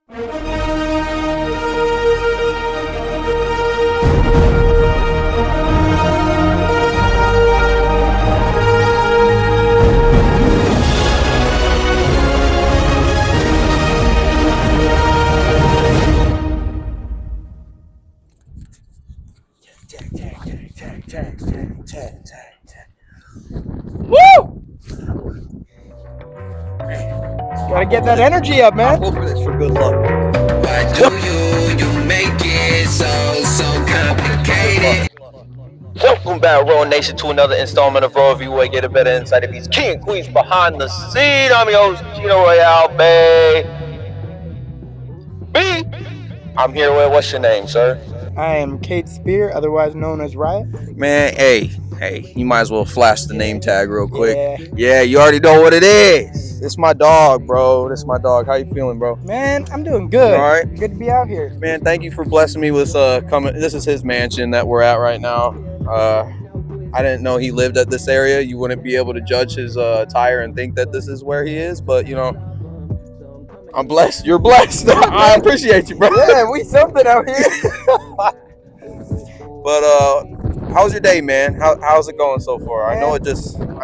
Woo! Gotta get that energy up, man. I'm over this for good luck. Why do you make it so complicated? Welcome back, Royal Nation, to another installment of Royal View. Get a better insight of these king and queens behind the scene. I'm your host, Cheno Royal, I'm here with, what's your name, sir? I am Kate Spear, otherwise known as Riot. Man, hey, you might as well flash the name tag real quick. Yeah, you already know what it is. It's my dog, bro. This is my dog. How you feeling, bro? Man, I'm doing good. All right. Good to be out here. Man, thank you for blessing me with coming. This is his mansion that we're at right now. I didn't know he lived at this area. You wouldn't be able to judge his attire and think that this is where he is, but you know, I'm blessed. You're blessed. I appreciate you, bro. Yeah, we something out here. But how's your day, man? How's it going so far? Man, I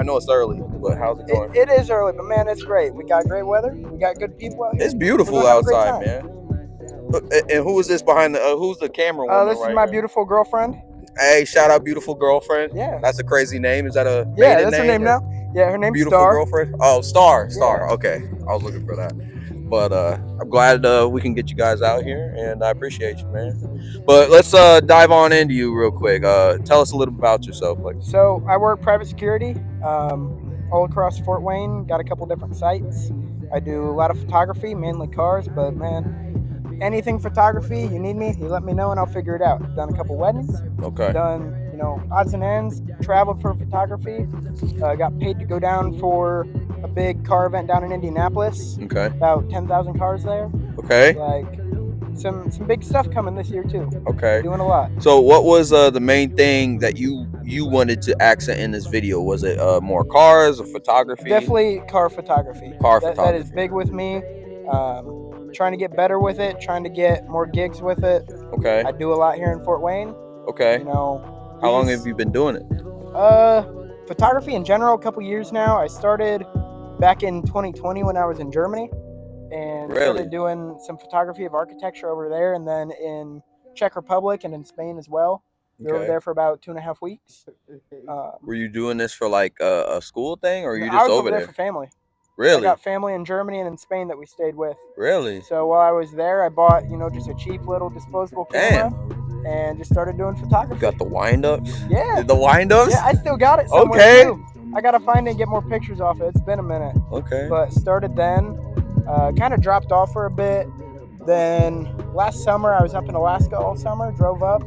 know it's early, but how's it going? It is early, but man, it's great. We got great weather. We got good people out here. It's beautiful outside, man. And who is this behind the? Who's the camera woman? This is my beautiful girlfriend. Hey, shout out, beautiful girlfriend. Yeah, that's a crazy name. Is that a that's her name now? Yeah, her name's beautiful Star. Girlfriend. Oh, Star. Yeah. Okay, I was looking for that. But I'm glad we can get you guys out here, and I appreciate you, man. But let's dive on into you real quick. Tell us a little about yourself. So I work private security all across Fort Wayne. Got a couple different sites. I do a lot of photography, mainly cars, but man, anything photography, you need me, you let me know and I'll figure it out. Done a couple weddings. Okay. Done, odds and ends. Traveled for photography. Got paid to go down for a big car event down in Indianapolis. Okay. About 10,000 cars there. Okay. Like some big stuff coming this year too. Okay. Doing a lot. So what was the main thing that you wanted to accent in this video? Was it more cars or photography? Definitely car photography. That is big with me. Trying to get better with it, trying to get more gigs with it. Okay. I do a lot here in Fort Wayne. Okay. How long have you been doing it? Photography in general, a couple years now. I started back in 2020 when I was in Germany and started doing some photography of architecture over there, and then in Czech Republic and in Spain as well. We were over there for about 2.5 weeks. Were you doing this for like a school thing, or are you just over there for family? Really? I got family in Germany and in Spain that we stayed with. Really? So while I was there, I bought, just a cheap little disposable camera and just started doing photography. You got the wind-ups? Yeah. The wind-ups? Yeah, I still got it somewhere too. I got to find it and get more pictures off it. It's been a minute. Okay. But started then, kind of dropped off for a bit. Then last summer, I was up in Alaska all summer, drove up.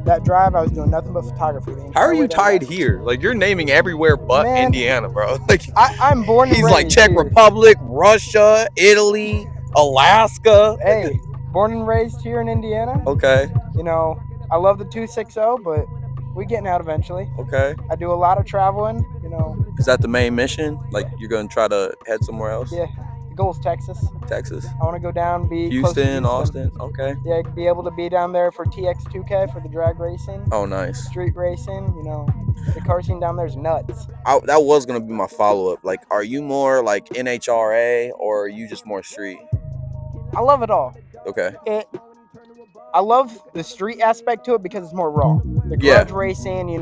That drive, I was doing nothing but photography. How are you tied here? Like, you're naming everywhere but Indiana, bro. Like, I'm born and raised. He's like Czech Republic, Russia, Italy, Alaska. Hey, born and raised here in Indiana. Okay. I love the 260, but we're getting out eventually. Okay. I do a lot of traveling, Is that the main mission? Like, you're going to try to head somewhere else? Yeah. The goal is Texas. I want to go down, be Houston, close to Houston. Austin. Okay. Yeah, be able to be down there for TX2K for the drag racing. Oh, nice. Street racing, the car scene down there is nuts. That was going to be my follow-up. Like, are you more like NHRA or are you just more street? I love it all. Okay. I love the street aspect to it because it's more raw. The garage racing,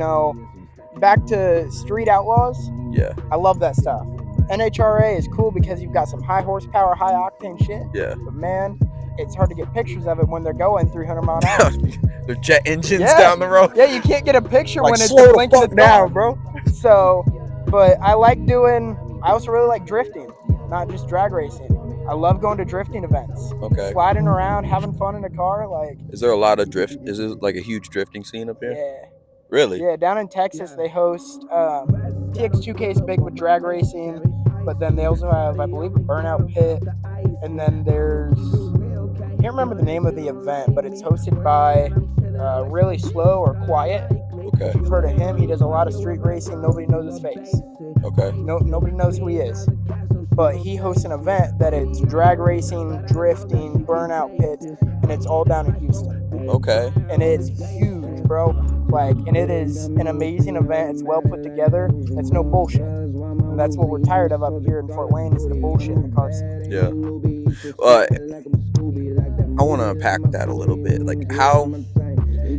back to street outlaws. Yeah. I love that stuff. NHRA is cool because you've got some high horsepower, high octane shit. Yeah. But man, it's hard to get pictures of it when they're going 300 mile an hour. They're jet engines down the road. Yeah, you can't get a picture like, when it's slow blinking the fuck down, bro. So, but I also really like drifting, not just drag racing. I love going to drifting events. Okay. Sliding around, having fun in a car. Like, is there a lot of drift? Is it like a huge drifting scene up here? Yeah. Really? Yeah, down in Texas they host TX2K is big with drag racing, but then they also have, I believe, a burnout pit, and then there's, I can't remember the name of the event, but it's hosted by Really Slow or Quiet. Okay. If you've heard of him, he does a lot of street racing. Nobody knows his face. Okay. Nobody knows who he is. but he hosts an event that it's drag racing, drifting, burnout pits, and it's all down in Houston. Okay. And it's huge, bro. Like, and it is an amazing event. It's well put together. It's no bullshit. And that's what we're tired of up here in Fort Wayne is the bullshit in the car scene. Yeah. I want to unpack that a little bit. Like, how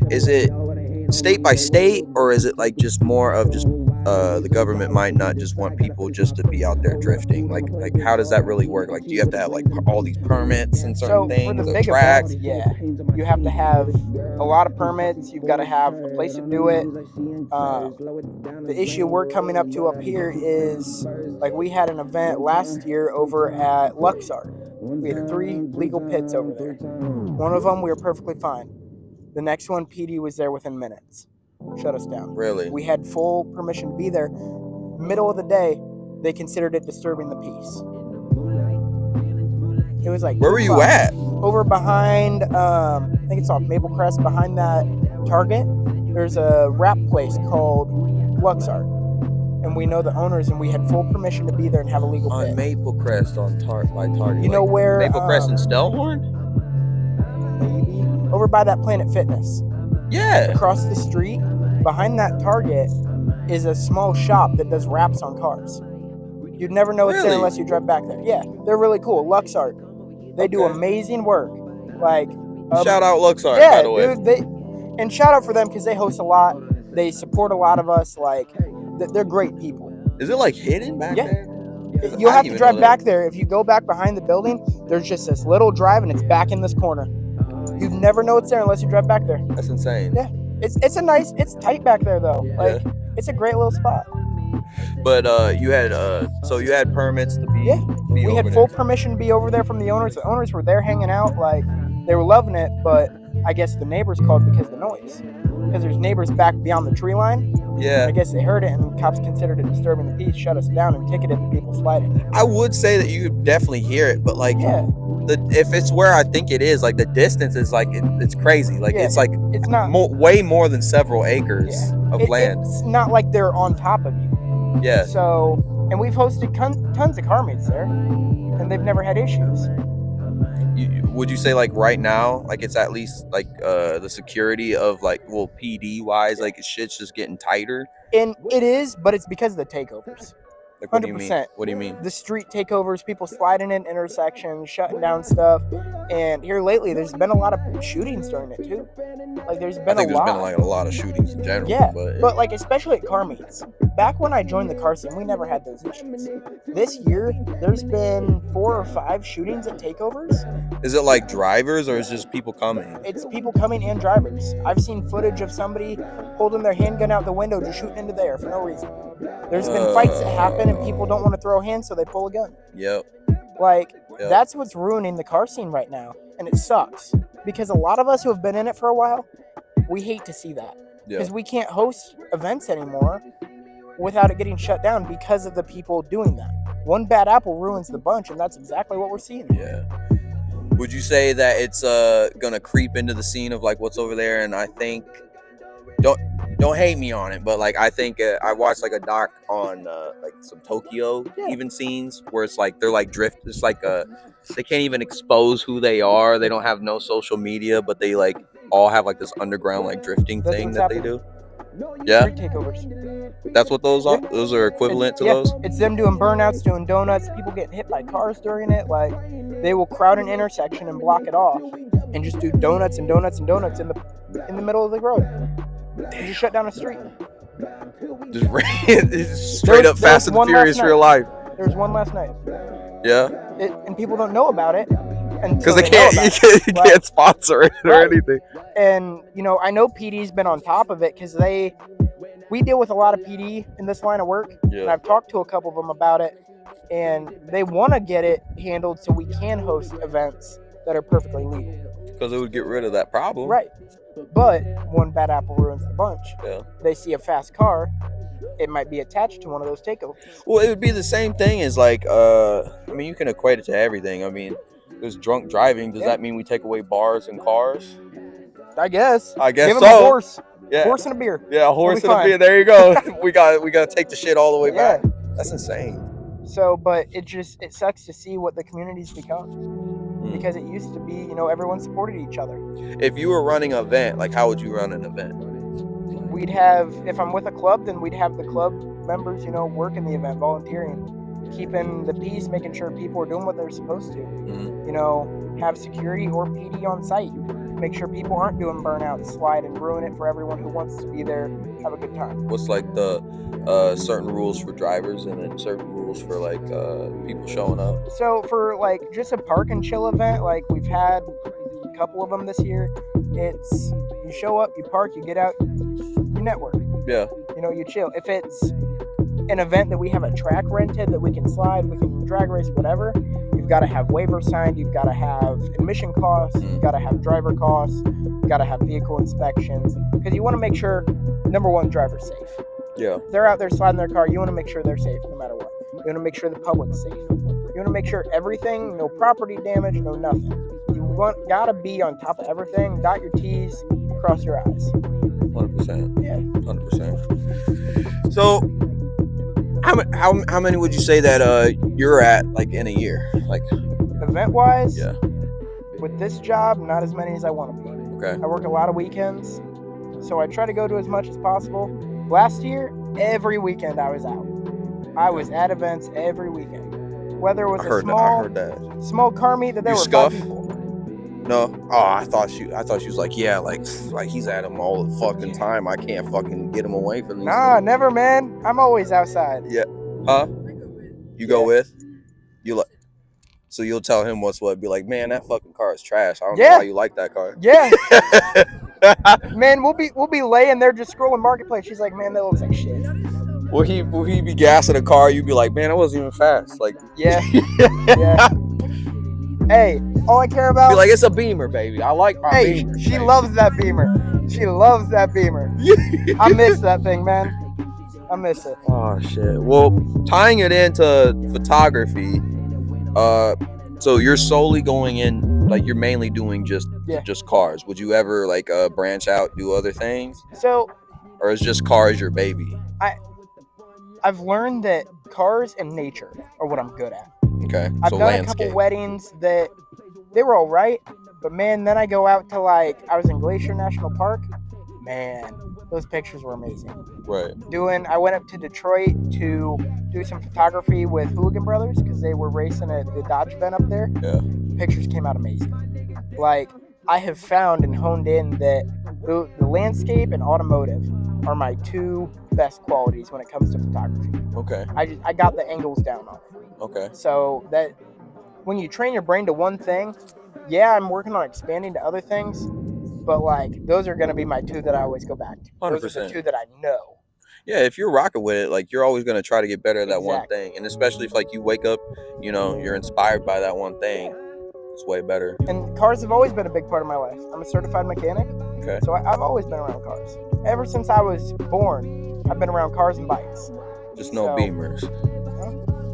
is it state by state, or is it like just more of just the government might not just want people just to be out there drifting? Like how does that really work? Like, do you have to have like all these permits and certain things? For the big tracks? events, yeah, you have to have a lot of permits. You've got to have a place to do it. The issue we're coming up to up here is like we had an event last year over at Luxor. We had 3 legal pits over there. One of them we were perfectly fine. The next one, PD was there within minutes. Shut us down. Really? We had full permission to be there. Middle of the day, they considered it disturbing the peace. It was like, where were you at? Over behind, I think it's off Maple Crest, behind that Target. There's a wrap place called Luxor. And we know the owners, and we had full permission to be there and have a legal pit. On Maple Crest by Target. You know where? Maple Crest and Stellhorn? Maybe. Over by that Planet Fitness. Yeah. Across the street, behind that Target, is a small shop that does wraps on cars. You'd never know it's there unless you drive back there. Yeah, they're really cool. Luxor. They do amazing work. Like, shout out Luxor, by the way. Dude, and shout out for them because they host a lot. They support a lot of us. Like, they're great people. Is it like hidden back there? You'll have to drive back there. If you go back behind the building, there's just this little drive, and it's back in this corner. You'd never know it's there unless you drive back there. That's insane. Yeah, it's tight back there though. Like, it's a great little spot. But you had permits to be. Yeah, we had full permission to be over there from the owners. The owners were there hanging out, like they were loving it. But I guess the neighbors called because of the noise. Because there's neighbors back beyond the tree line. Yeah. I guess they heard it, and cops considered it disturbing the peace, shut us down, and ticketed the people sliding. I would say that you could definitely hear it, but like, if it's where I think it is, like the distance is like it's crazy. Like it's like it's not way more than several acres of land. It's not like they're on top of you. Yeah. So, and we've hosted tons of car meets there, and they've never had issues. Would you say like right now, like it's at least like the security of like PD wise, like shit's just getting tighter? And it is, but it's because of the takeovers. Like, what do you mean? What do you mean? The street takeovers, people sliding in intersections, shutting down stuff. And here lately, there's been a lot of shootings during it too. Like there's been there's been like a lot of shootings in general. Yeah, but like especially at car meets. Back when I joined the car scene, we never had those issues. This year, there's been 4 or 5 shootings at takeovers. Is it like drivers or is it just people coming? It's people coming and drivers. I've seen footage of somebody holding their handgun out the window just shooting into the air for no reason. There's been fights that happen and people don't want to throw hands, so they pull a gun. Yep. Like, that's what's ruining the car scene right now. And it sucks. Because a lot of us who have been in it for a while, we hate to see that. Because we can't host events anymore without it getting shut down because of the people doing that. One bad apple ruins the bunch, and that's exactly what we're seeing. Yeah. Would you say that it's gonna creep into the scene of like what's over there? And I think don't hate me on it, but like I think I watched like a doc on like some Tokyo even scenes where it's like they're like drift. It's like they can't even expose who they are. They don't have no social media, but they like all have like this underground like drifting thing that they do. Yeah. Street takeovers. That's what those are. Those are equivalent to those. It's them doing burnouts, doing donuts. People getting hit by cars during it. Like they will crowd an intersection and block it off, and just do donuts and donuts and donuts in the middle of the road. And just shut down a street. Just straight up Fast and Furious real life. There's one last night. Yeah. And people don't know about it. Because you can't sponsor it or anything. And, you know, I know PD's been on top of it because we deal with a lot of PD in this line of work. Yeah. And I've talked to a couple of them about it. And they want to get it handled so we can host events that are perfectly legal. Because it would get rid of that problem. Right. But one bad apple ruins the bunch. Yeah. They see a fast car, it might be attached to one of those takeovers. Well, it would be the same thing as like, I mean, you can equate it to everything. I mean, there's drunk driving. Does that mean we take away bars and cars? I guess. Give them a horse. Yeah. Horse and a beer. Yeah, a horse and a beer. There you go. we got to take the shit all the way back. That's insane. So, but it sucks to see what the community's become, because it used to be, you know, everyone supported each other. If you were running an event, like how would you run an event? We'd have, if I'm with a club, then we'd have the club members, you know, working the event, volunteering, keeping the peace, making sure people are doing what they're supposed to. You know, have security or PD on site, make sure people aren't doing burnout, slide, and ruin it for everyone who wants to be there, have a good time. What's like the certain rules for drivers and then certain rules for like people showing up? So for like just a park and chill event, like we've had a couple of them this year, it's you show up, you park, you get out, you network. Yeah. You know, you chill. If it's an event that we have a track rented that we can slide, we can drag race, whatever, you've got to have waivers signed, you've got to have admission costs, you've got to have driver costs, you've got to have vehicle inspections, because you want to make sure, number one, driver's safe. Yeah. If they're out there sliding their car, you want to make sure they're safe no matter what. You want to make sure the public's safe. You want to make sure everything, no property damage, no nothing. You gotta be on top of everything, dot your T's, cross your I's. 100%. Yeah. 100%. So, how many would you say that you're at like in a year, like event wise? Yeah. With this job, not as many as I want to be. Okay. I work a lot of weekends, so I try to go to as much as possible. Last year, every weekend I was out. I was at events every weekend. Whether it was I heard that. small car meet that there were scuff? 5 people. No. Oh, I thought she was like, yeah, like he's at him all the fucking time. I can't fucking get him away from these. Nah, never, man. I'm always outside. Yeah. Huh? You go with? You like? So you'll tell him what's what. Be like, man, that fucking car is trash. I don't know why you like that car. Yeah. Man, we'll be laying there just scrolling Marketplace. She's like, man, that looks like shit. Will he be gassing a car? You'd be like, man, it wasn't even fast. Like, yeah. Yeah. Hey, all I care about. Be like, it's a Beamer, baby. I like my Beamer. She loves that Beamer. She loves that Beamer. I miss that thing, man. I miss it. Oh shit. Well, tying it into photography, so you're solely going in, like you're mainly doing just cars. Would you ever like branch out, do other things? So, or is just cars your baby? I've learned that cars and nature are what I'm good at. Okay. I've done a couple weddings that they were all right, but man, then I go out to I was in Glacier National Park. Man, those pictures were amazing. Right. I went up to Detroit to do some photography with Hooligan Brothers because they were racing at the Dodge event up there. Yeah. Pictures came out amazing. Like, I have found and honed in that the landscape and automotive are my 2 best qualities when it comes to photography. Okay. I got the angles down on it. Okay. So that when you train your brain to one thing, yeah, I'm working on expanding to other things, but those are going to be my 2 that I always go back to. 100%. Those are the 2 that I know. Yeah, if you're rocking with it, like you're always going to try to get better at that one thing. And especially if you wake up, you're inspired by that one thing, it's way better. And cars have always been a big part of my life. I'm a certified mechanic. Okay. So I've always been around cars. Ever since I was born, I've been around cars and bikes. Just no Beamers.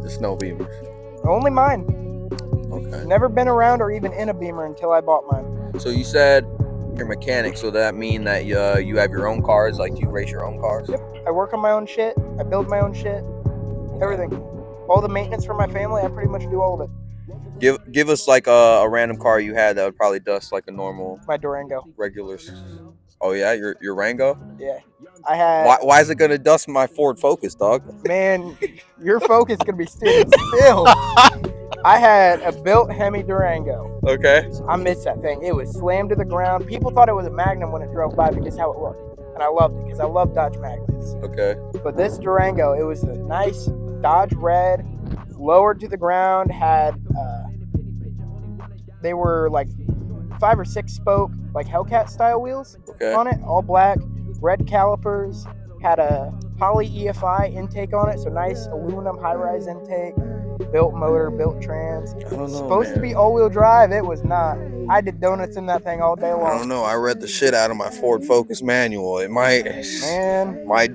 Just no Beamers. Only mine. Okay. Never been around or even in a Beamer until I bought mine. So you said you're a mechanic, so that mean that you have your own cars, like you race your own cars? Yep. I work on my own shit. I build my own shit. Everything. All the maintenance for my family, I pretty much do all of it. Give us a random car you had that would probably dust like a normal. My Durango. Regular. Oh yeah, your Rango? Yeah. I had. Why is it gonna dust my Ford Focus, dog? Man, your Focus gonna be standing still. I had a built Hemi Durango. Okay. I missed that thing. It was slammed to the ground. People thought it was a Magnum when it drove by because how it looked, and I loved it because I love Dodge Magnums. Okay. But this Durango, it was a nice Dodge red, lowered to the ground. Had they were 5 or 6 spoke, Hellcat style wheels on it, all black, red calipers, had a poly EFI intake on it, so nice aluminum high-rise intake, built motor, built trans. I don't know, supposed to be all-wheel drive, it was not. I did donuts in that thing all day long. I don't know, I read the shit out of my Ford Focus manual. It might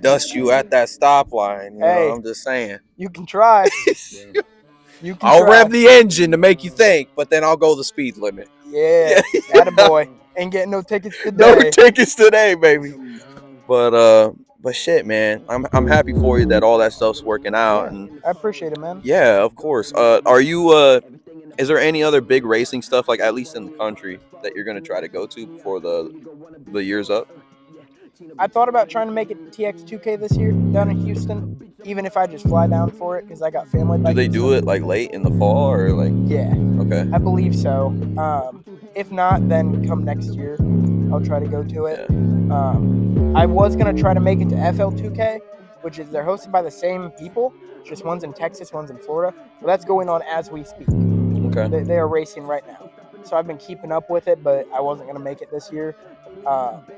dust you at that stop line. Hey, I'm just saying. You can try. I'll rev the engine to make you think, but then I'll go the speed limit. Yeah, attaboy. Ain't getting no tickets today. No tickets today, baby. But But shit, man, I'm happy for you that all that stuff's working out. Yeah, And I appreciate it, man. yeah, of course. Are you is there any other big racing stuff, like at least in the country, that you're gonna try to go to before the year's up? I thought about trying to make it TX2K this year down in Houston, even if I just fly down for it because I got family Do back. they do it like late in the fall or like? Yeah. Okay. I believe so. If not, then come next year, I'll try to go to it. Yeah. I was gonna try to make it to FL2K, which is they're hosted by the same people. Just one's in Texas, one's in Florida. But that's going on as we speak. Okay. They are racing right now, so I've been keeping up with it, but I wasn't gonna make it this year.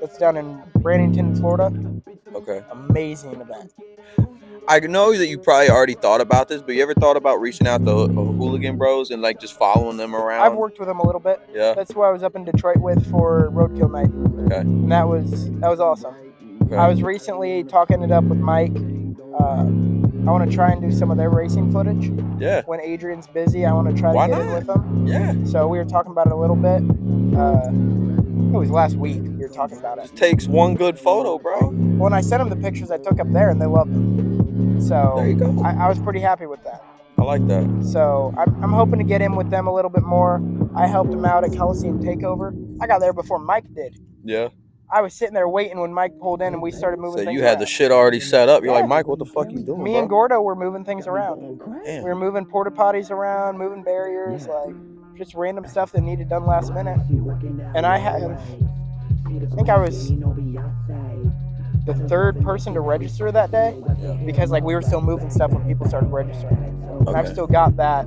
That's down in Bradenton, Florida. Okay. Amazing event. I know that you probably already thought about this, but you ever thought about reaching out to Hooligan Bros and like just following them around? I've worked with them a little bit. Yeah. That's who I was up in Detroit with for Roadkill Night. Okay. And that was awesome. Okay. I was recently talking it up with Mike. I want to try and do some of their racing footage. Yeah. When Adrian's busy, I want to try to get in with them. Yeah. So we were talking about it a little bit. It was last week we were talking about it. Just takes one good photo, bro. When I sent them the pictures I took up there, and they loved them. So there you go. I was pretty happy with that. I like that. So I'm hoping to get in with them a little bit more. I helped them out at Coliseum Takeover. I got there before Mike did. Yeah. I was sitting there waiting when Mike pulled in and we started moving so things you had around. the shit already set up. You're like, Mike, what the fuck you doing, Me bro? and Gordo were moving things around. Damn. We were moving porta potties around, moving barriers, like just random stuff that needed done last minute. And I think I was the third person to register that day because like we were still moving stuff when people started registering. And I've still got that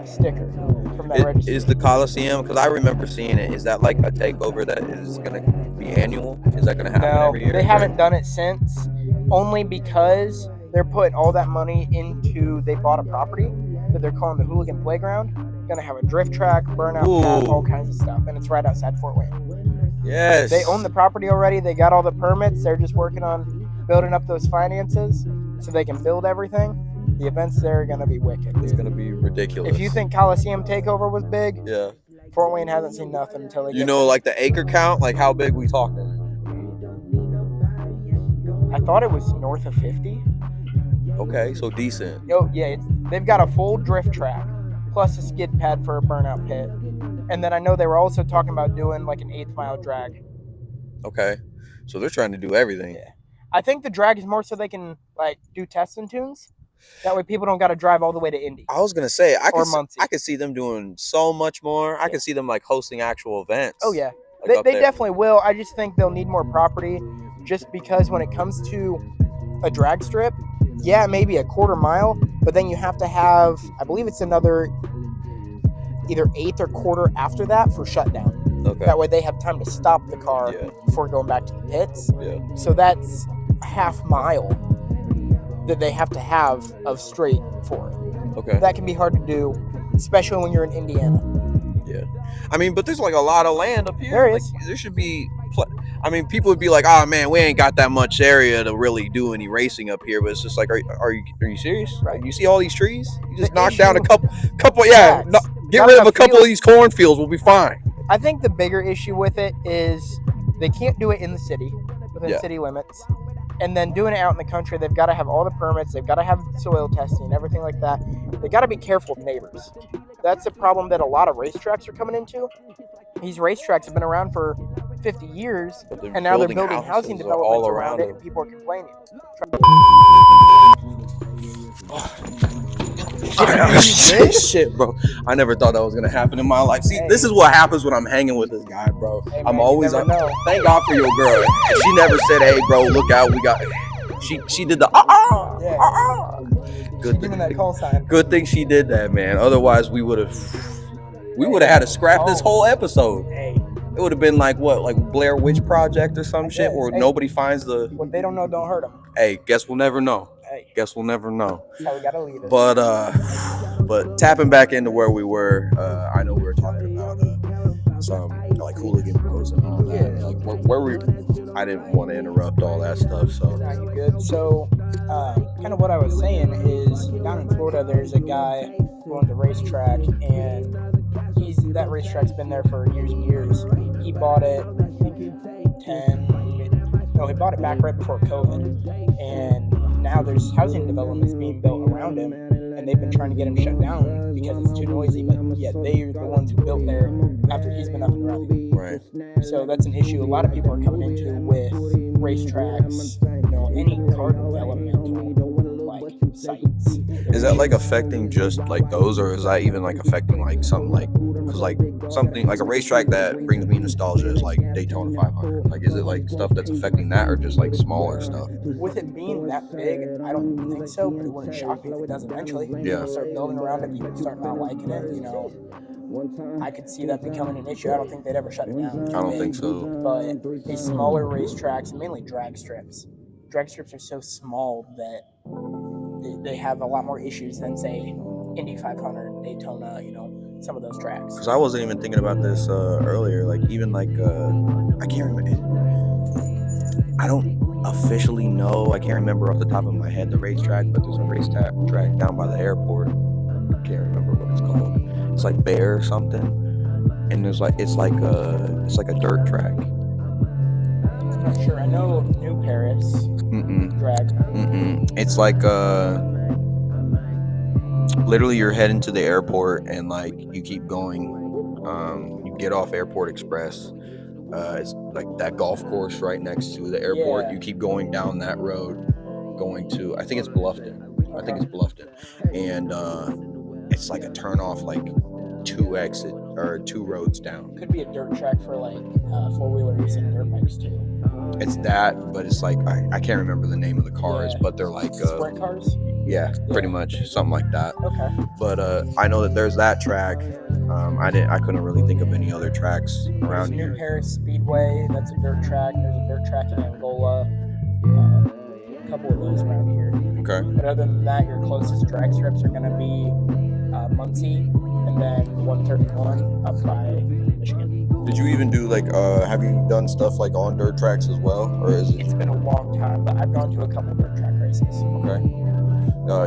sticker from that registry. Is the Coliseum, because I remember seeing it, is that like a takeover that is going to be annual? Is that going to happen every year? No, they haven't done it since, only because they're putting all that money into, they bought a property that they're calling the Hooligan Playground. Going to have a drift track, burnout path, all kinds of stuff, and it's right outside Fort Wayne. Yes. They own the property already. They got all the permits. They're just working on building up those finances so they can build everything. The events there are going to be wicked. It's going to be ridiculous. If you think Coliseum Takeover was big, yeah, Fort Wayne hasn't seen nothing until they get like the acre count? Like how big we talking? I thought it was north of 50. Okay, so decent. Oh, yeah. They've got a full drift track, plus a skid pad for a burnout pit. And then I know they were also talking about doing like an 8th mile drag. Okay. So they're trying to do everything. Yeah. I think the drag is more so they can like do tests and tunes. That way people don't got to drive all the way to Indy. I was going to say, I Muncie. could see them doing so much more. I could see them like hosting actual events. Oh, yeah. Like they definitely will. I just think they'll need more property just because when it comes to a drag strip, yeah, maybe a quarter mile, but then you have to have, I believe it's another either 1/8 or quarter after that for shutdown. Okay. That way they have time to stop the car before going back to the pits. Yeah. So that's a half mile that they have to have of straight for it. Okay. That can be hard to do, especially when you're in Indiana. Yeah. I mean, but there's like a lot of land up here. There is. There should be. I mean, people would be like, "Oh man, we ain't got that much area to really do any racing up here." But it's just like, are you serious? Right. You see all these trees? You just The knock issue- down a couple. Yeah. Get Not rid of enough a couple field. of these cornfields. We'll be fine. I think the bigger issue with it is they can't do it in the city, within city limits. And then doing it out in the country, they've got to have all the permits. They've got to have soil testing, everything like that. They got to be careful of neighbors. That's a problem that a lot of racetracks are coming into. These racetracks have been around for 50 years, and now they're building housing developments all around around it, and people are complaining. Shit, bro. I never thought that was gonna happen in my life. See, this is what happens when I'm hanging with this guy, bro. Hey, I'm man, always you never know. thank God for your girl. And she never said, "Hey, bro, look out, we got." She did the Good Giving thing. that call sign. Good thing she did that, man. Otherwise, we would have had to scrap this whole episode. Hey, It would have been like what, like Blair Witch Project or some shit, where nobody finds the. what they don't know, don't hurt them. Hey, guess we'll never know. Hey, Guess we'll never know. that's how we gotta leave it. But tapping back into where we were, I know we were talking about some like hooligan bros and all that. Yeah. Like where we, I didn't want to interrupt all that stuff. So Nah, you good. So, kind of what I was saying is down in Florida, there's a guy who owns a racetrack, and that racetrack's been there for years and years. He bought it, I think, No, he bought it back right before COVID, and now there's housing developments being built around him, and they've been trying to get him shut down because it's too noisy. But yet they're the ones who built there after he's been up and running. Right. So that's an issue a lot of people are coming into with racetracks. Any car developmental like sites. Is that like affecting just like those, or is that even like affecting like something like, because like something like a racetrack that brings me nostalgia is like Daytona 500. Like, is it like stuff that's affecting that, or just like smaller stuff? With it being that big, I don't think so, but it wouldn't shock me if it does eventually. Yeah. People start building around it, people start not liking it. I could see that becoming an issue. I don't think they'd ever shut it down. I don't think so. But these smaller racetracks, mainly drag strips are so small that they have a lot more issues than, say, Indy 500, Daytona, some of those tracks. Because I wasn't even thinking about this earlier. Like, even like, I can't remember. I don't officially know. I can't remember off the top of my head the racetrack, but there's a racetrack down by the airport. I can't remember what it's called. It's like Bear or something. And there's like, it's like a dirt track. I'm not sure. I know of New Paris drag. It's like literally you're heading to the airport and like you keep going. You get off Airport Express. It's like that golf course right next to the airport. Yeah. You keep going down that road, going to, I think it's Bluffton. And it's like a turn off, like two roads down. Could be a dirt track for like four-wheelers and dirt bikes too. It's that, but it's like I can't remember the name of the cars, but they're like sprint cars. Yeah, pretty much something like that. Okay. But I know that there's that track. I couldn't really think of any other tracks around here. New Paris Speedway, that's a dirt track. There's a dirt track in Angola. A couple of those around here. Okay. But other than that, your closest drag strips are going to be Muncie and then 131 up by Michigan. Did you even do like, have you done stuff like on dirt tracks as well? Or is it? It's been a long time, but I've gone to a couple of dirt track races. Okay.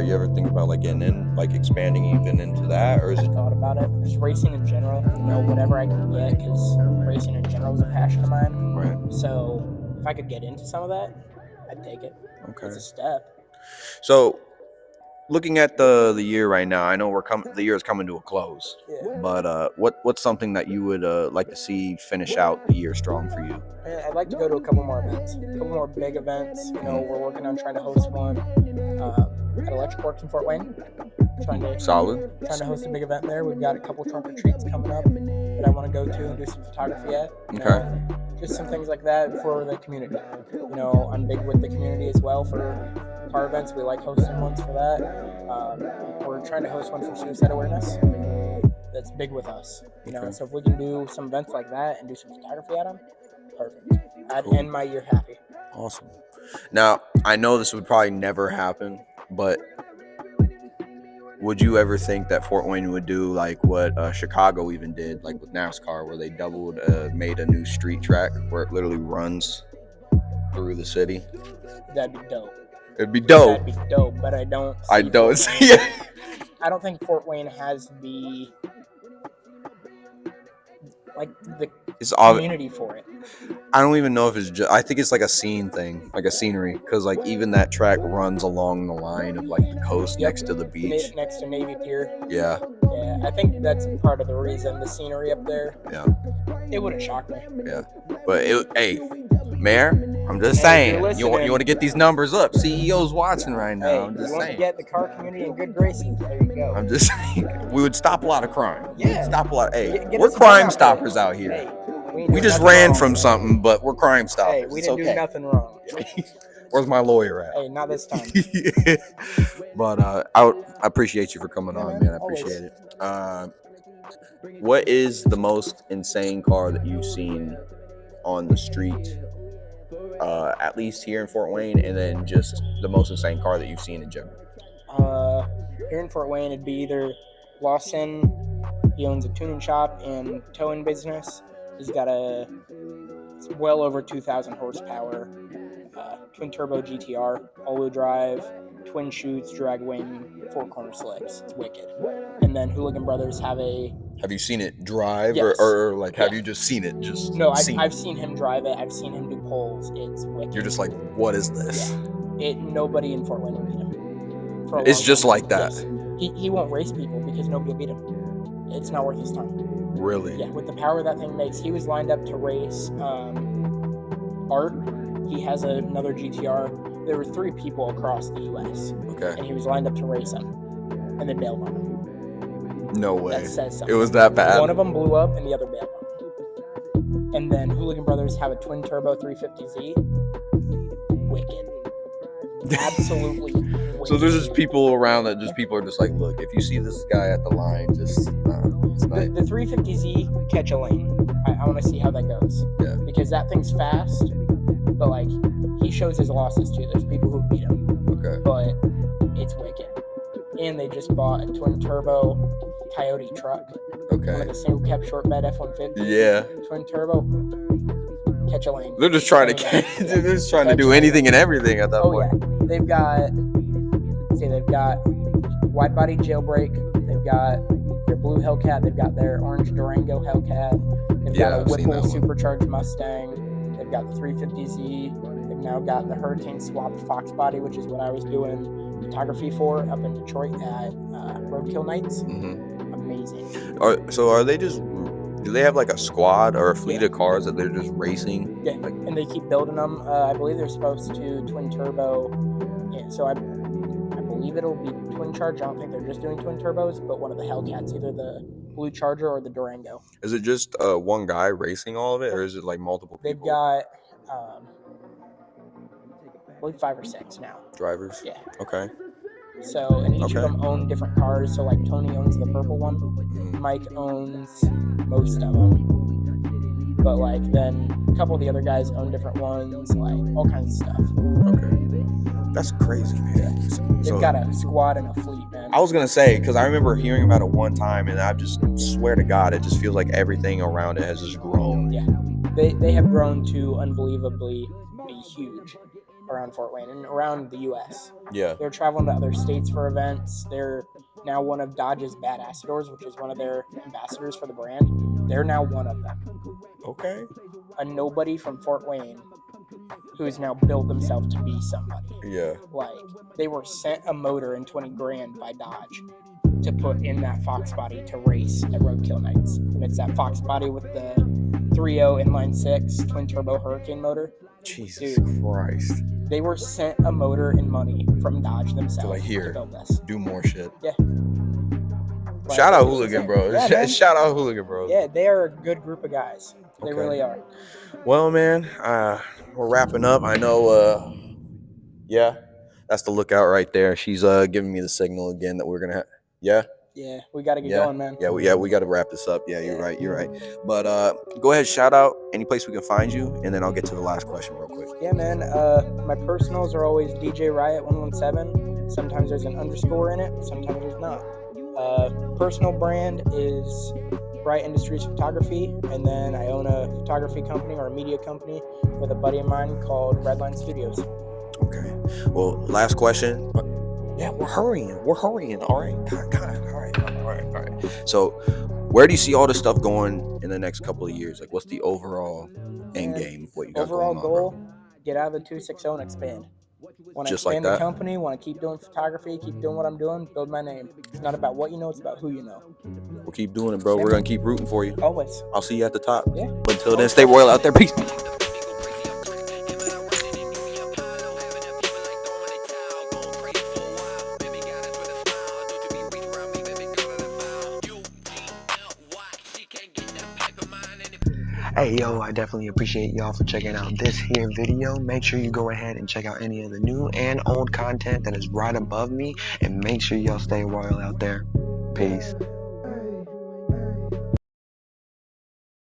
You ever think about like getting in, like expanding even into that, or is it? I've thought about it. Just racing in general, whatever I can get, because racing in general is a passion of mine. Right. So if I could get into some of that, I'd take it. Okay. It's a step. So, looking at the year right now, I know the year is coming to a close. Yeah. But what's something that you would like to see finish out the year strong for you? I'd like to go to a couple more events, a couple more big events. We're working on trying to host one at Electric Works in Fort Wayne. Trying to host a big event there. We've got a couple trunk or treats coming up that I want to go to and do some photography at. Okay. Just some things like that for the community. I'm big with the community as well for car events. We like hosting ones for that. We're trying to host one for suicide awareness. That's big with us. So if we can do some events like that and do some photography at them, perfect. I'd end my year happy. Awesome. Now, I know this would probably never happen, but would you ever think that Fort Wayne would do like what Chicago even did, like with NASCAR, where they made a new street track where it literally runs through the city? That'd be dope. It'd be dope. That'd be dope, but I don't see it. I don't think Fort Wayne has the community for it. I don't even know if it's just, I think it's like a scene thing, like a scenery, because like even that track runs along the line of like the coast next to the beach. Next to Navy Pier. Yeah. Yeah, I think that's part of the reason, the scenery up there. Yeah. It wouldn't shock me. Yeah. But hey, Mayor, I'm just saying, you want to get these numbers up. CEO's watching right now. Hey, I'm just you want saying. to get the car community in good graces? There you go. I'm just saying, we would stop a lot of crime. Yeah. Stop a lot. Hey, Get we're us crime out stoppers there. out here. Hey, we just ran from something, but we're crime stoppers. Hey, we didn't it's okay. do nothing wrong. Where's my lawyer at? Hey, not this time. But I appreciate you for coming on, man. I appreciate it. What is the most insane car that you've seen on the street, at least here in Fort Wayne, and then just the most insane car that you've seen in general? Here in Fort Wayne, it'd be either Lawson. He owns a tuning shop and towing business. He's got it's well over 2,000 horsepower, twin turbo GTR, all-wheel drive, twin chutes, drag wing, 4-corner slicks. It's wicked. And then Hooligan Brothers have you seen it drive, yes. or like have you just seen it? No, I've seen him drive it. I've seen him do polls. It's wicked. You're just like, what is this? Yeah. Nobody in Fort Wayne will beat him. It's just like that. Yes. He won't race people because nobody will beat him. It's not worth his time. Really? Yeah, with the power that thing makes. He was lined up to race Art. He has another GTR. There were 3 people across the U.S. Okay. And he was lined up to race him. And they bailed on him. No way. That says something. It was that bad? One of them blew up and the other bailed on him. And then Hooligan Brothers have a twin turbo 350Z. Wicked. Absolutely wicked. So there's just people around that people are just like, look, if you see this guy at the line, just the 350Z, catch a lane. I want to see how that goes. Yeah. Because that thing's fast, but like he shows his losses too. There's people who beat him. Okay. But it's wicked. And they just bought a twin turbo Coyote truck. Okay. One of the single cab short bed F-150. Yeah. Twin turbo. Catch a lane. They're just trying to do anything and everything at that point. Yeah. They've got wide body jailbreak. They've got their blue Hellcat. They've got their orange Durango Hellcat. They've got a Whipple supercharged Mustang. They've got the 350Z. They've now got the Hurricane swapped Fox body, which is what I was doing photography for up in Detroit at Roadkill Nights. Mm-hmm. Amazing. Do they have like a squad or a fleet of cars that they're just racing? Yeah, and they keep building them. I believe they're supposed to twin turbo. Yeah, so I believe it'll be twin charge. I don't think they're just doing twin turbos, but one of the Hellcats, either the Blue Charger or the Durango. Is it just one guy racing all of it, or is it like multiple people? They've got, I believe 5 or 6 now. Drivers? Yeah. Okay. So, and each of them own different cars. So, like, Tony owns the purple one. Mm-hmm. Mike owns most of them. But, like, then a couple of the other guys own different ones, like, all kinds of stuff. Okay. That's crazy, man. They've got a squad and a fleet, man. I was going to say, because I remember hearing about it one time, and I just swear to God, it just feels like everything around it has just grown. Yeah. They have grown to unbelievably be huge around Fort Wayne and around the U.S. Yeah. They're traveling to other states for events. They're now one of Dodge's Badassadors, which is one of their ambassadors for the brand. They're now one of them. Okay. A nobody from Fort Wayne who's now built themselves to be somebody. Yeah. Like, they were sent a motor and $20,000 by Dodge to put in that Fox body to race at Roadkill Nights. And it's that Fox body with the 3.0 inline 6 twin turbo Hurricane motor. Jesus Christ. They were sent a motor and money from Dodge themselves to build this. Do more shit. Yeah. Like, shout out Hooligan Bros. Yeah, shout out Hooligan Bros. Yeah, they are a good group of guys. They really are. Well, man, we're wrapping up. I know, that's the lookout right there. She's giving me the signal again that we're going to Yeah, we got to get going, man. We got to wrap this up. Yeah, you're right. But go ahead, shout out any place we can find you, and then I'll get to the last question real quick. Yeah, man. My personals are always DJ Riot 117. Sometimes there's an underscore in it. Sometimes there's not. Personal brand is Riot.industrys Photography, and then I own a photography company or a media company with a buddy of mine called Redline Studios. Okay. Well, last question. Yeah, we're hurrying. All right. All right. So, where do you see all this stuff going in the next couple of years? Like, what's the overall end game of what you got overall going on, goal? bro? Get out of the 260 and expand. Want to Just expand like the that? company, want to keep doing photography, keep doing what I'm doing, build my name. It's not about what you know, it's about who you know. We'll keep doing it, bro. Yeah. We're going to keep rooting for you. Always. I'll see you at the top. Yeah. But until then, stay royal out there. Peace. Hey, yo, I definitely appreciate y'all for checking out this here video. Make sure you go ahead and check out any of the new and old content that is right above me. And make sure y'all stay royal out there. Peace.